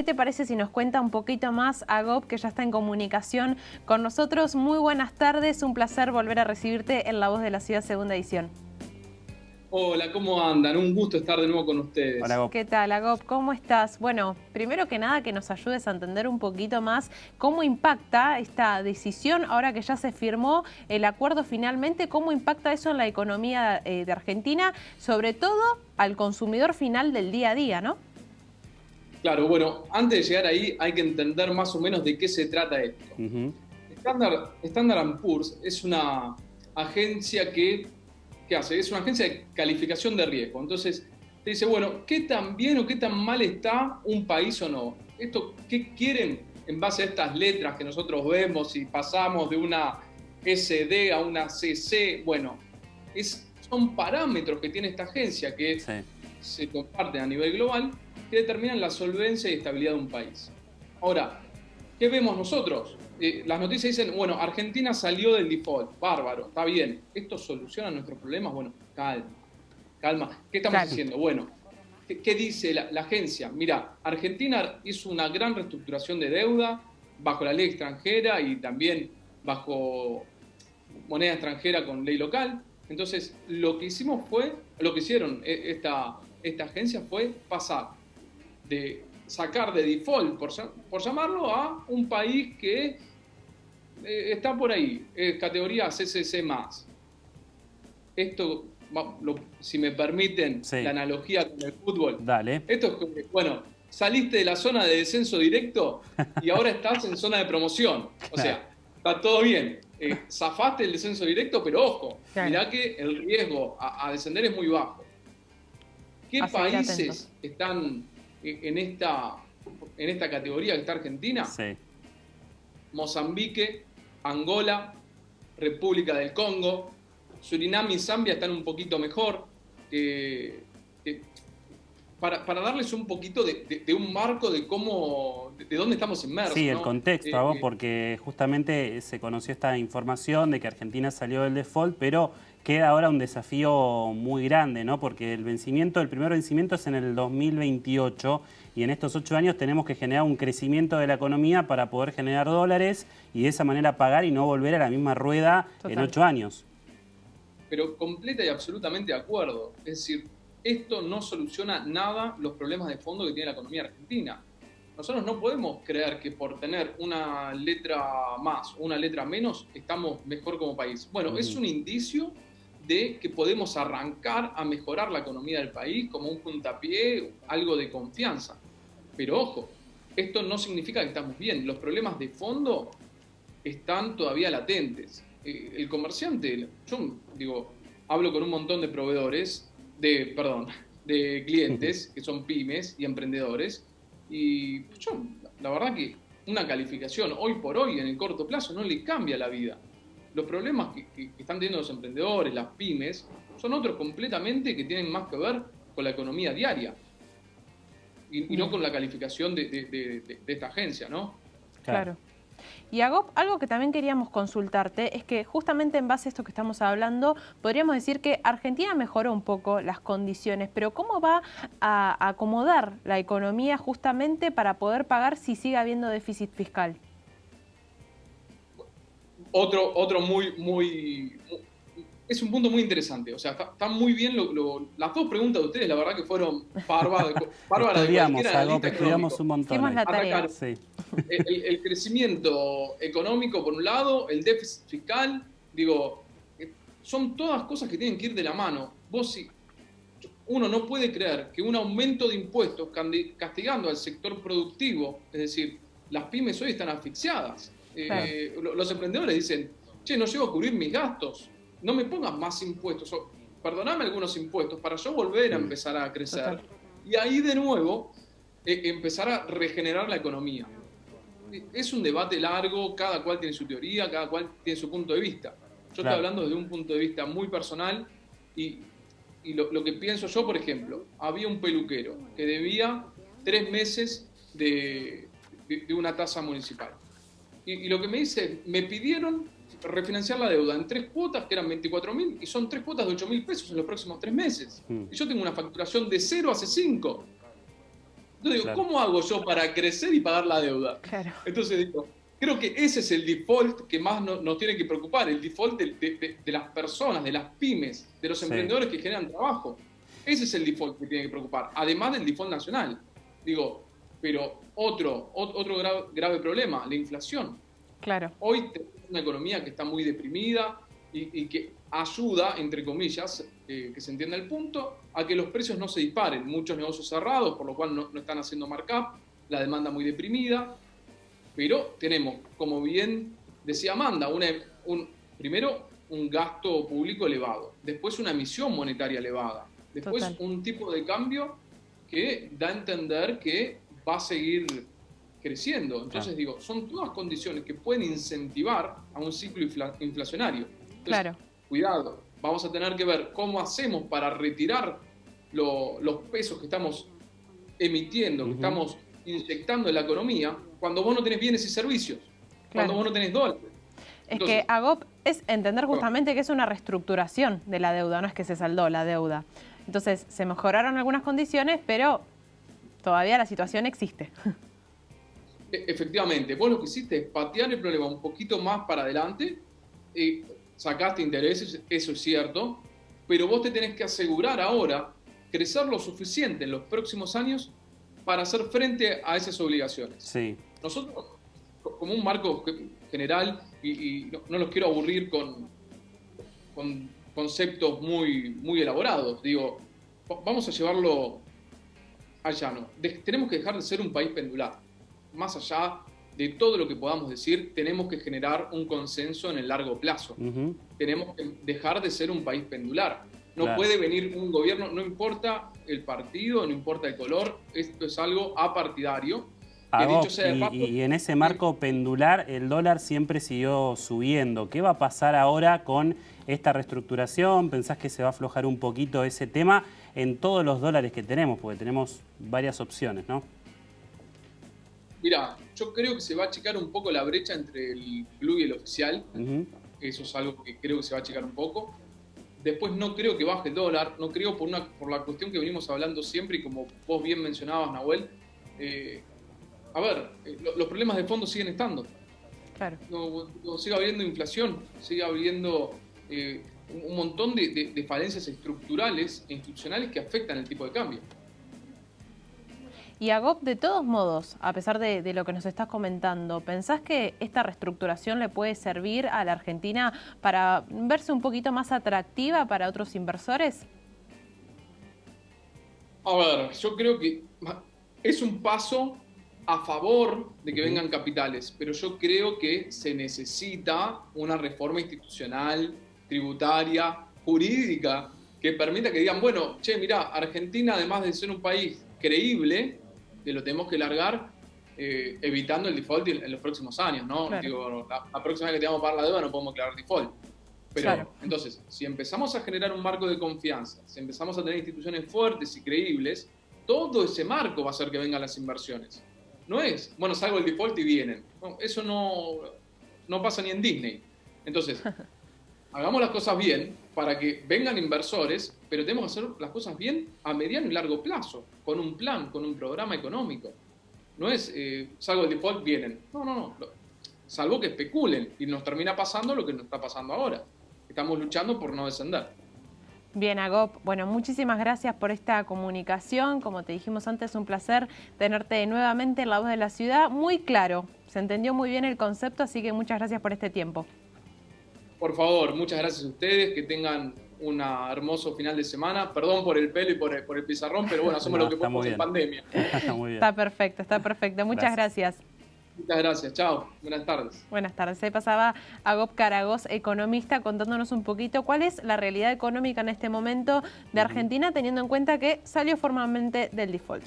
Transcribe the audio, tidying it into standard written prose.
¿Qué te parece si nos cuenta un poquito más Agop, que ya está en comunicación con nosotros? Muy buenas tardes, un placer volver a recibirte en La Voz de la Ciudad, segunda edición. Hola, ¿cómo andan? Un gusto estar de nuevo con Hola, ustedes. Gop. ¿Qué tal, Agop? ¿Cómo estás? Bueno, primero que nada que nos ayudes a entender un poquito más cómo impacta esta decisión ahora que ya se firmó el acuerdo finalmente, cómo impacta eso en la economía de Argentina, sobre todo al consumidor final del día a día, ¿no? Claro, bueno, antes de llegar ahí hay que entender más o menos de qué se trata esto. Standard Poor's es una agencia ¿qué hace? Es una agencia de calificación de riesgo. Entonces te dice, bueno, ¿qué tan bien o qué tan mal está un país o no? ¿Qué quieren en base a estas letras que nosotros vemos y pasamos de una SD a una CC? Bueno, son parámetros que tiene esta agencia que Sí. se comparten a nivel global que determinan la solvencia y estabilidad de un país. Ahora, ¿qué vemos nosotros? Las noticias dicen, bueno, Argentina salió del default, bárbaro, está bien. ¿Esto soluciona nuestros problemas? Bueno, calma. ¿Qué estamos Claro. haciendo? Bueno, ¿qué dice la agencia? Mira, Argentina hizo una gran reestructuración de deuda bajo la ley extranjera y también bajo moneda extranjera con ley local. Entonces, lo que hicieron esta agencia fue pasar de sacar de default, por llamarlo, a un país que está por ahí, categoría CCC+. Esto, si me permiten Sí. la analogía con el fútbol, Dale. esto es como, bueno, saliste de la zona de descenso directo y ahora estás en zona de promoción. O sea, está todo bien. Zafaste el descenso directo, pero ojo, Claro. mirá que el riesgo a descender es muy bajo. ¿Qué A seguir países están en esta categoría que está Argentina? Sí. Mozambique, Angola, República del Congo, Surinam y Zambia están un poquito mejor. Para darles un poquito de un marco de dónde estamos inmersos. Sí, el ¿no? contexto, Agop, porque justamente se conoció esta información de que Argentina salió del default, pero queda ahora un desafío muy grande, ¿no? Porque el primer vencimiento es en el 2028 y en estos 8 años tenemos que generar un crecimiento de la economía para poder generar dólares y de esa manera pagar y no volver a la misma rueda en 8 años. Pero completa y absolutamente de acuerdo. Es decir, esto no soluciona nada los problemas de fondo que tiene la economía argentina. Nosotros no podemos creer que por tener una letra más o una letra menos estamos mejor como país. Bueno, es un indicio de que podemos arrancar a mejorar la economía del país como un puntapié, algo de confianza. Pero ojo, esto no significa que estamos bien. Los problemas de fondo están todavía latentes. El comerciante, yo digo, hablo con un montón de de clientes que son pymes y emprendedores, y yo, la verdad que una calificación hoy por hoy en el corto plazo no le cambia la vida. Los problemas que están teniendo los emprendedores, las pymes, son otros completamente que tienen más que ver con la economía diaria y no con la calificación de esta agencia, ¿no? Claro. Y Agop, algo que también queríamos consultarte es que justamente en base a esto que estamos hablando, podríamos decir que Argentina mejoró un poco las condiciones, pero ¿cómo va a acomodar la economía justamente para poder pagar si sigue habiendo déficit fiscal? Otro es un punto muy interesante. O sea, está muy bien las dos preguntas de ustedes, la verdad que fueron bárbaras Estudiamos, analista estudiamos económico. un montón. Hicimos la tarea. Atacar Sí. el crecimiento económico por un lado, el déficit fiscal, digo, son todas cosas que tienen que ir de la mano. Uno no puede creer que un aumento de impuestos castigando al sector productivo, es decir, las pymes hoy están asfixiadas. Claro. Los emprendedores dicen, che, no llego a cubrir mis gastos, no me pongas más impuestos, perdoname algunos impuestos para yo volver a empezar a crecer. Total. Y ahí de nuevo empezar a regenerar la economía. Es un debate largo, cada cual tiene su teoría, cada cual tiene su punto de vista. Yo estoy hablando desde un punto de vista muy personal y lo que pienso yo, por ejemplo, había un peluquero que debía 3 meses de una tasa municipal. Y lo que me dice, me pidieron refinanciar la deuda en 3 cuotas que eran 24.000 y son 3 cuotas de 8.000 pesos en los próximos 3 meses. Y yo tengo una facturación de 0 hace 5. Yo digo, Claro. ¿cómo hago yo para crecer y pagar la deuda? Claro. Entonces digo, creo que ese es el default que más nos tiene que preocupar, el default de las personas, de las pymes, de los Sí. emprendedores que generan trabajo. Ese es el default que tiene que preocupar, además del default nacional. Digo, pero otro grave problema, la inflación. Claro. Hoy tenemos una economía que está muy deprimida y que ayuda, entre comillas, que se entienda el punto, a que los precios no se disparen. Muchos negocios cerrados, por lo cual no están haciendo markup, la demanda muy deprimida, pero tenemos, como bien decía Amanda, primero un gasto público elevado, después una emisión monetaria elevada, después Total. un tipo de cambio que da a entender que va a seguir creciendo. Entonces, digo, son todas condiciones que pueden incentivar a un ciclo inflacionario. Entonces, Claro. cuidado, vamos a tener que ver cómo hacemos para retirar los pesos que estamos emitiendo, que estamos inyectando en la economía, cuando vos no tenés bienes y servicios, cuando vos no tenés dólares. Es que, Agop, es entender justamente que es una reestructuración de la deuda, no es que se saldó la deuda. Entonces, se mejoraron algunas condiciones, pero todavía la situación existe. Efectivamente, vos lo que hiciste es patear el problema un poquito más para adelante, sacaste intereses, eso es cierto, pero vos te tenés que asegurar ahora crecer lo suficiente en los próximos años para hacer frente a esas obligaciones. Sí. Nosotros, como un marco general, y no los quiero aburrir con conceptos muy elaborados, digo, vamos a llevarlo al llano. Tenemos que dejar de ser un país pendular. Más allá de todo lo que podamos decir, tenemos que generar un consenso en el largo plazo. Tenemos que dejar de ser un país pendular. No puede venir un gobierno, no importa el partido, no importa el color, esto es algo apartidario. Y en ese marco pendular, el dólar siempre siguió subiendo. ¿Qué va a pasar ahora con esta reestructuración? ¿Pensás que se va a aflojar un poquito ese tema en todos los dólares que tenemos? Porque tenemos varias opciones, ¿no? Mira, yo creo que se va a achicar un poco la brecha entre el blue y el oficial. Eso es algo que creo que se va a achicar un poco. Después no creo que baje el dólar, no creo por la cuestión que venimos hablando siempre y como vos bien mencionabas, Nahuel. Los problemas de fondo siguen estando. Claro. Sigue habiendo inflación, sigue habiendo un montón de falencias estructurales e institucionales que afectan el tipo de cambio. Y Agop, de todos modos, a pesar de lo que nos estás comentando, ¿pensás que esta reestructuración le puede servir a la Argentina para verse un poquito más atractiva para otros inversores? A ver, yo creo que es un paso a favor de que vengan capitales, pero yo creo que se necesita una reforma institucional, tributaria, jurídica, que permita que digan, bueno, che, mirá, Argentina, además de ser un país creíble, que lo tenemos que largar evitando el default en los próximos años, ¿no? Claro. Digo, la próxima vez que tengamos que pagar la deuda no podemos declarar default. Pero, entonces, si empezamos a generar un marco de confianza, si empezamos a tener instituciones fuertes y creíbles, todo ese marco va a hacer que vengan las inversiones. No es, bueno, salgo el default y vienen. No, eso no pasa ni en Disney. Entonces, hagamos las cosas bien para que vengan inversores, pero tenemos que hacer las cosas bien a mediano y largo plazo, con un plan, con un programa económico. No es, salgo el default, vienen. No. Salvo que especulen y nos termina pasando lo que nos está pasando ahora. Estamos luchando por no descender. Bien, Agop. Bueno, muchísimas gracias por esta comunicación. Como te dijimos antes, un placer tenerte nuevamente en La Voz de la Ciudad. Muy claro, se entendió muy bien el concepto, así que muchas gracias por este tiempo. Por favor, muchas gracias a ustedes, que tengan un hermoso final de semana. Perdón por el pelo y por el pizarrón, pero bueno, hacemos lo que podemos en pandemia. Muy bien. Está perfecto, está perfecto. Muchas gracias. Muchas gracias, chao. Buenas tardes. Buenas tardes. Ahí pasaba Agop Karagoz, economista, contándonos un poquito cuál es la realidad económica en este momento de Argentina, teniendo en cuenta que salió formalmente del default.